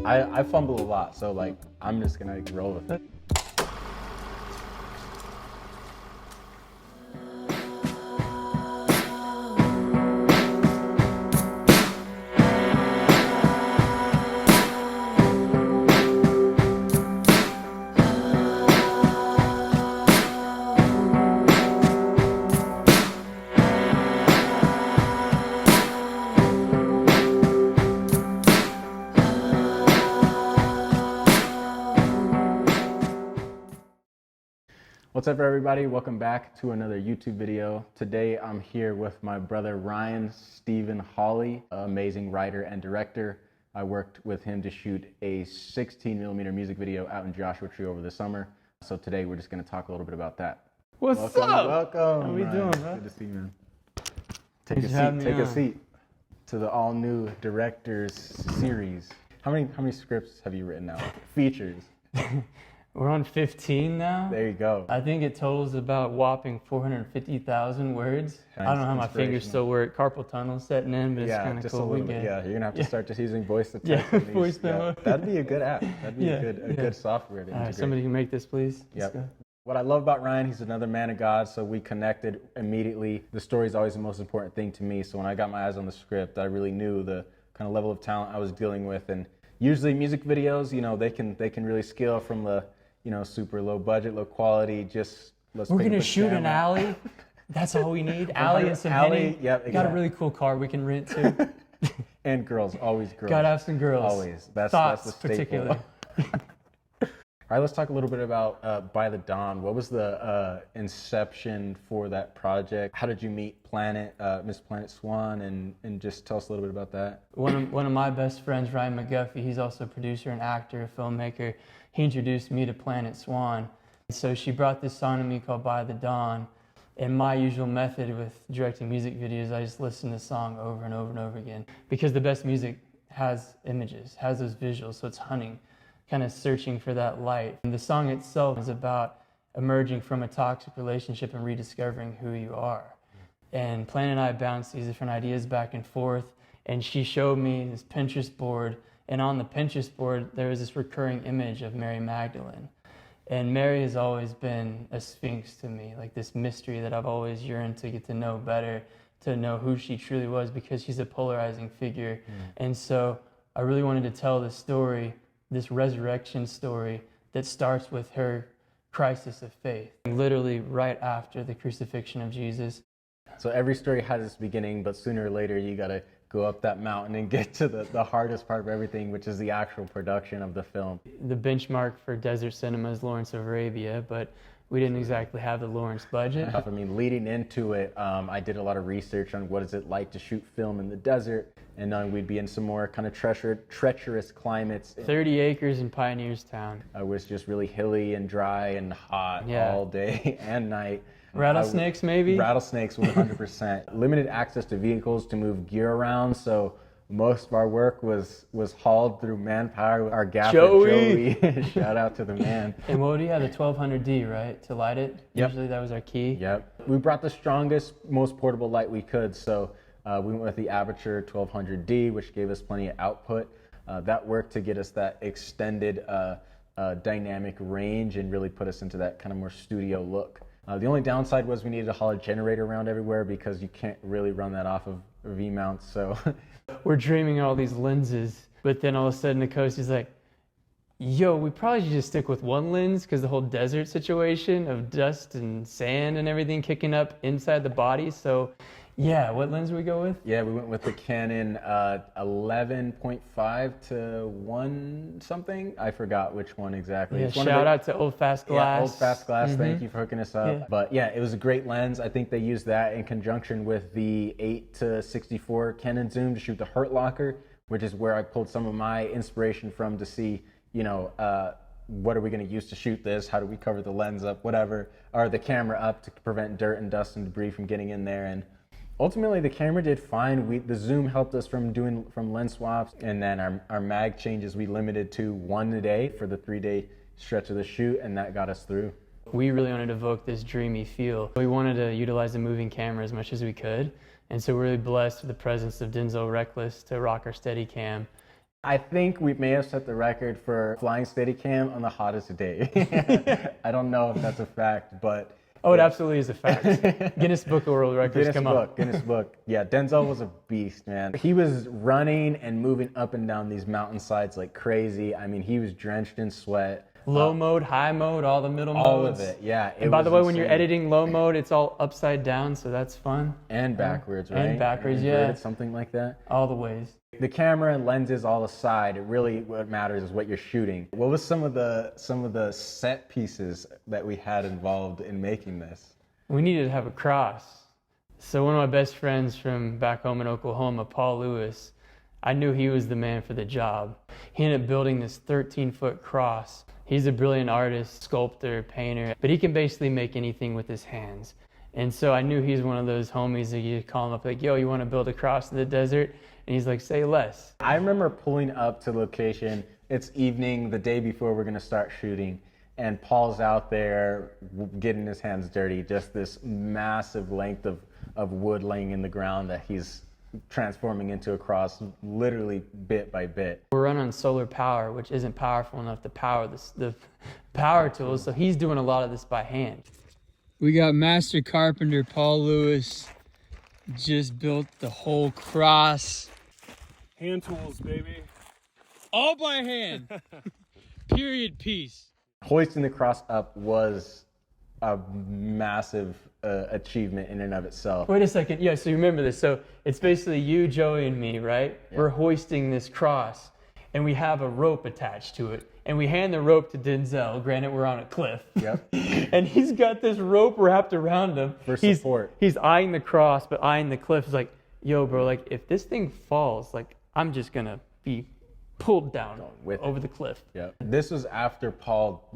I fumble a lot, so like I'm just gonna roll with it. What's up, everybody? Welcome back to another YouTube video. Today I'm here with my brother Ryan Stephen Hawley, amazing writer and director. I worked with him to shoot a 16mm music video out in Joshua Tree over the summer. So today we're just going to talk a little bit about that. What's up? Welcome. How we doing, bro? Good to see you, man. Take a seat to the all-new director's series. How many scripts have you written now? Features. We're on 15 now. There you go. I think it totals about whopping 450,000 words. I don't know how my fingers still work. Carpal tunnel setting in, but it's kind of cool. Yeah, you're gonna have to start just using voice to type. Yeah, voice memo. That'd be a good app. That'd be a good software to integrate. Somebody can make this, please. Yep. What I love about Ryan, he's another man of God, so we connected immediately. The story is always the most important thing to me, so when I got my eyes on the script, I really knew the kind of level of talent I was dealing with. And usually music videos, you know, they can really scale from the, you know, super low budget, low quality, we're gonna shoot an alley. That's all we need. Alley and some Henny. Yep, exactly. Got a really cool car we can rent too. And girls, always girls. Gotta have some girls. Always. That's the staple. Particularly. All right, let's talk a little bit about By the Dawn. What was the inception for that project? How did you meet Miss Planet Swan, and just tell us a little bit about that. One of my best friends, Ryan McGuffey, he's also a producer and actor, filmmaker. He introduced me to Planet Swan. So she brought this song to me called By the Dawn. And my usual method with directing music videos, I just listen to the song over and over and over again. Because the best music has images, has those visuals, so it's hunting, kind of searching for that light. And the song itself is about emerging from a toxic relationship and rediscovering who you are. And Planet and I bounced these different ideas back and forth, and she showed me this Pinterest board, and on the Pinterest board there was this recurring image of Mary Magdalene. And Mary has always been a sphinx to me, like this mystery that I've always yearned to get to know better, to know who she truly was, because she's a polarizing figure. And so I really wanted to tell this story, this resurrection story that starts with her crisis of faith, literally right after the crucifixion of Jesus. So every story has its beginning, but sooner or later you gotta go up that mountain and get to the hardest part of everything, which is the actual production of the film. The benchmark for desert cinema is Lawrence of Arabia, but we didn't exactly have the Lawrence budget. I mean, leading into it, I did a lot of research on what is it like to shoot film in the desert, and then we'd be in some more kind of treacherous climates. 30 acres in Pioneerstown. It was just really hilly and dry and hot all day and night. Rattlesnakes, maybe? Rattlesnakes, 100%. Limited access to vehicles to move gear around, so most of our work was hauled through manpower. Our gaffer, Joey. Shout out to the man. And what do you have, the 1200D, right, to light it? Yep. Usually that was our key. Yep. We brought the strongest, most portable light we could, so we went with the Aperture 1200D, which gave us plenty of output. That worked to get us that extended dynamic range and really put us into that kind of more studio look. The only downside was we needed to haul a generator around everywhere because you can't really run that off of V-mounts, so. We're dreaming all these lenses, but then all of a sudden Nkosi's like, yo, we probably should just stick with one lens because the whole desert situation of dust and sand and everything kicking up inside the body. So yeah, what lens did we go with? Yeah, we went with the Canon 11.5 to 1 something. I forgot which one exactly. Yeah, shout out to Old Fast Glass. Yeah, Old Fast Glass, thank you for hooking us up. Yeah. But yeah, it was a great lens. I think they used that in conjunction with the 8 to 64 Canon zoom to shoot the Hurt Locker, which is where I pulled some of my inspiration from to see, you know, what are we going to use to shoot this? How do we cover the lens up, whatever, or the camera up to prevent dirt and dust and debris from getting in there. And ultimately, the camera did fine. The zoom helped us from lens swaps, and then our mag changes we limited to 1 a day for the 3-day stretch of the shoot, and that got us through. We really wanted to evoke this dreamy feel. We wanted to utilize the moving camera as much as we could, and so we're really blessed with the presence of Denzel to rock our Steadicam. I think we may have set the record for flying Steadicam on the hottest day. I don't know if that's a fact, but... Oh, it absolutely is a fact. Guinness Book of World Records, come on. Guinness Book. Yeah, Denzel was a beast, man. He was running and moving up and down these mountainsides like crazy. I mean, he was drenched in sweat. Low mode, high mode, all the middle modes. All of it, yeah. And by the way, when you're editing low mode, it's all upside down, so that's fun. And backwards, right? And backwards, inverted, yeah. Something like that. All the ways. The camera and lenses all aside, it really what matters is what you're shooting. What was some of the set pieces that we had involved in making this? We needed to have a cross. So one of my best friends from back home in Oklahoma, Paul Lewis, I knew he was the man for the job. He ended up building this 13-foot cross. He's a brilliant artist, sculptor, painter, but he can basically make anything with his hands. And so I knew he's one of those homies that you call him up like, yo, you want to build a cross in the desert? And he's like, say less. I remember pulling up to location. It's evening, the day before we're going to start shooting. And Paul's out there getting his hands dirty, just this massive length of wood laying in the ground that he's transforming into a cross, literally bit by bit. We're running on solar power, which isn't powerful enough to power the power tools, so he's doing a lot of this by hand. We got master carpenter Paul Lewis, just built the whole cross. Hand tools, baby. All by hand. Period piece. Hoisting the cross up was a massive achievement in and of itself. Wait a second. Yeah, so you remember this. So it's basically you, Joey, and me, right? Yeah. We're hoisting this cross, and we have a rope attached to it. And we hand the rope to Denzel. Granted, we're on a cliff. Yep. And he's got this rope wrapped around him. For support. He's eyeing the cross, but eyeing the cliff. He's like, yo, bro, like, if this thing falls, like, I'm just going to be pulled down over the cliff. Yeah. This was after Paul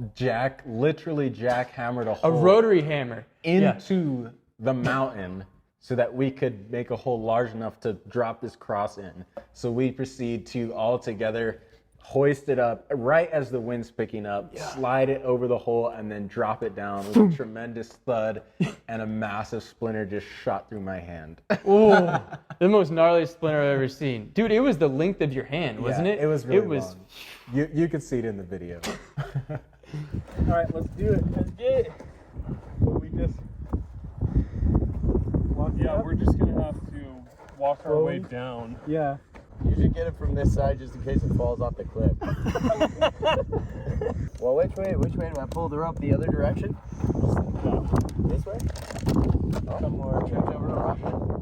literally jackhammered a hole. A rotary hammer. Into the mountain so that we could make a hole large enough to drop this cross in. So we proceed to all together hoist it up right as the wind's picking up, slide it over the hole, and then drop it down with a tremendous thud, and a massive splinter just shot through my hand. Ooh, the most gnarly splinter I've ever seen. Dude, it was the length of your hand, wasn't it? It was really long. You could see it in the video. All right, let's do it. Let's get it. We just we're just going to have to walk our way down. Yeah. You should get it from this side just in case it falls off the cliff. Well, which way do I pull the rope? The other direction? This way? Come more. Tripped over a rock.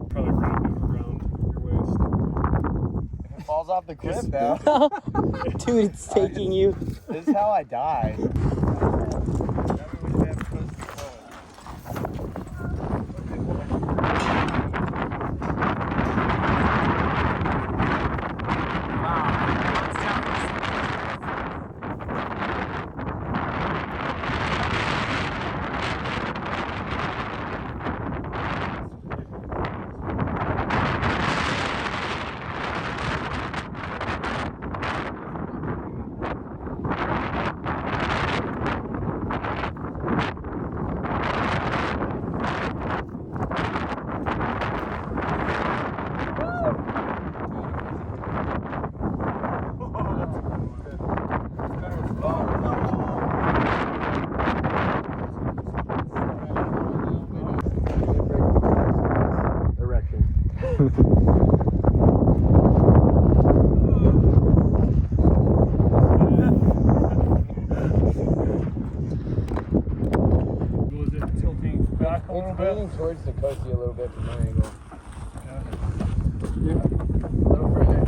Probably wrap it around your waist. If it falls off the cliff now. Dude, it's taking you. This is how I die. Towards Nkosi a little bit from my angle. Yeah. A little further.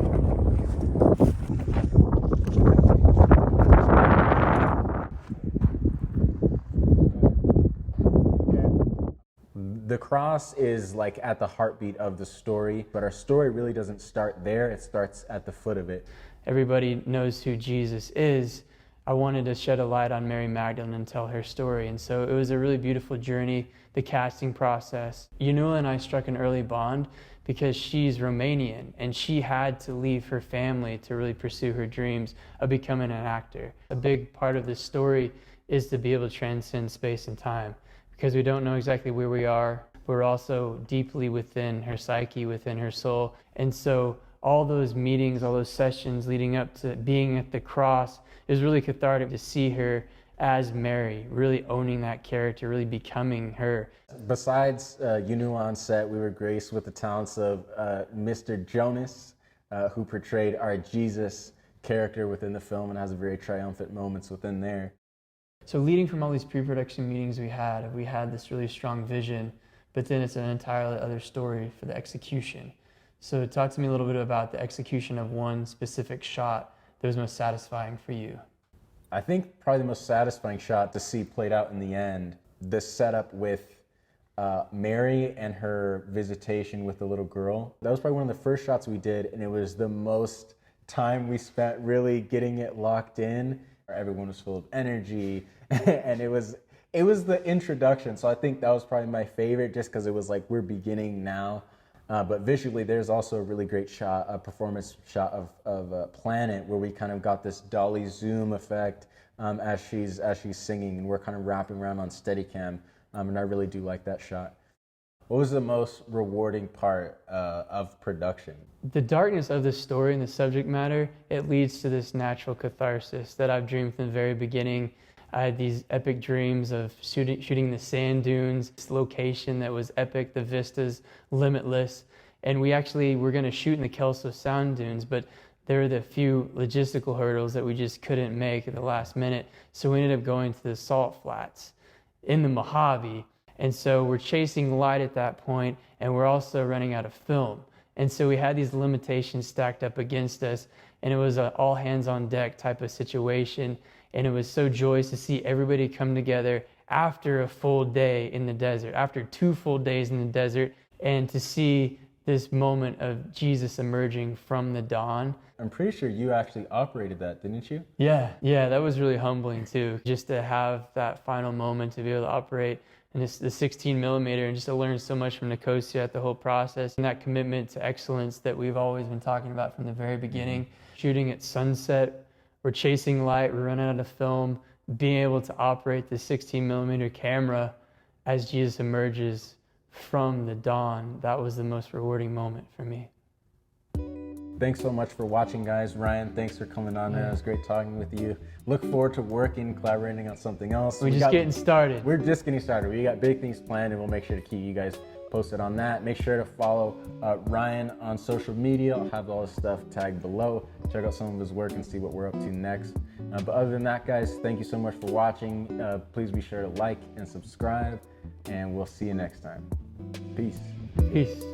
The cross is like at the heartbeat of the story, but our story really doesn't start there. It starts at the foot of it. Everybody knows who Jesus is. I wanted to shed a light on Mary Magdalene and tell her story. And so it was a really beautiful journey, the casting process. Ianula and I struck an early bond because she's Romanian and she had to leave her family to really pursue her dreams of becoming an actor. A big part of this story is to be able to transcend space and time because we don't know exactly where we are. We're also deeply within her psyche, within her soul. And so all those meetings, all those sessions leading up to being at the cross, it was really cathartic to see her as Mary, really owning that character, really becoming her. Besides Ianula on set, we were graced with the talents of Mr. Jonas, who portrayed our Jesus character within the film and has very triumphant moments within there. So leading from all these pre-production meetings we had this really strong vision, but then it's an entirely other story for the execution. So talk to me a little bit about the execution of one specific shot that was most satisfying for you. I think probably the most satisfying shot to see played out in the end, the setup with Mary and her visitation with the little girl. That was probably one of the first shots we did, and it was the most time we spent really getting it locked in. Everyone was full of energy, and it was the introduction. So I think that was probably my favorite, just because it was like we're beginning now. But visually, there's also a really great shot, a performance shot of a planet where we kind of got this dolly zoom effect as she's singing, and we're kind of wrapping around on Steadicam, and I really do like that shot. What was the most rewarding part of production? The darkness of the story and the subject matter, it leads to this natural catharsis that I've dreamed from the very beginning. I had these epic dreams of shooting the sand dunes, this location that was epic, the vistas limitless. And we actually were going to shoot in the Kelso Sound Dunes, but there were the few logistical hurdles that we just couldn't make at the last minute. So we ended up going to the Salt Flats in the Mojave. And so we're chasing light at that point, and we're also running out of film. And so we had these limitations stacked up against us, and it was an all hands on deck type of situation. And it was so joyous to see everybody come together after a full day in the desert, after 2 full days in the desert, and to see this moment of Jesus emerging from the dawn. I'm pretty sure you actually operated that, didn't you? Yeah, that was really humbling too, just to have that final moment to be able to operate and the 16 millimeter, and just to learn so much from Nkosi at the whole process, and that commitment to excellence that we've always been talking about from the very beginning. Shooting at sunset, we're chasing light, we're running out of film, being able to operate the 16 millimeter camera as Jesus emerges from the dawn, that was the most rewarding moment for me. Thanks so much for watching, guys. Ryan, thanks for coming on. It was great talking with you. Look forward to collaborating on something else. We're just getting started. We're just getting started. We got big things planned, and we'll make sure to keep you guys posted on that. Make sure to follow Ryan on social media. I'll have all his stuff tagged below. Check out some of his work and see what we're up to next. But other than that, guys, thank you so much for watching. Please be sure to like and subscribe, and we'll see you next time. Peace. Peace.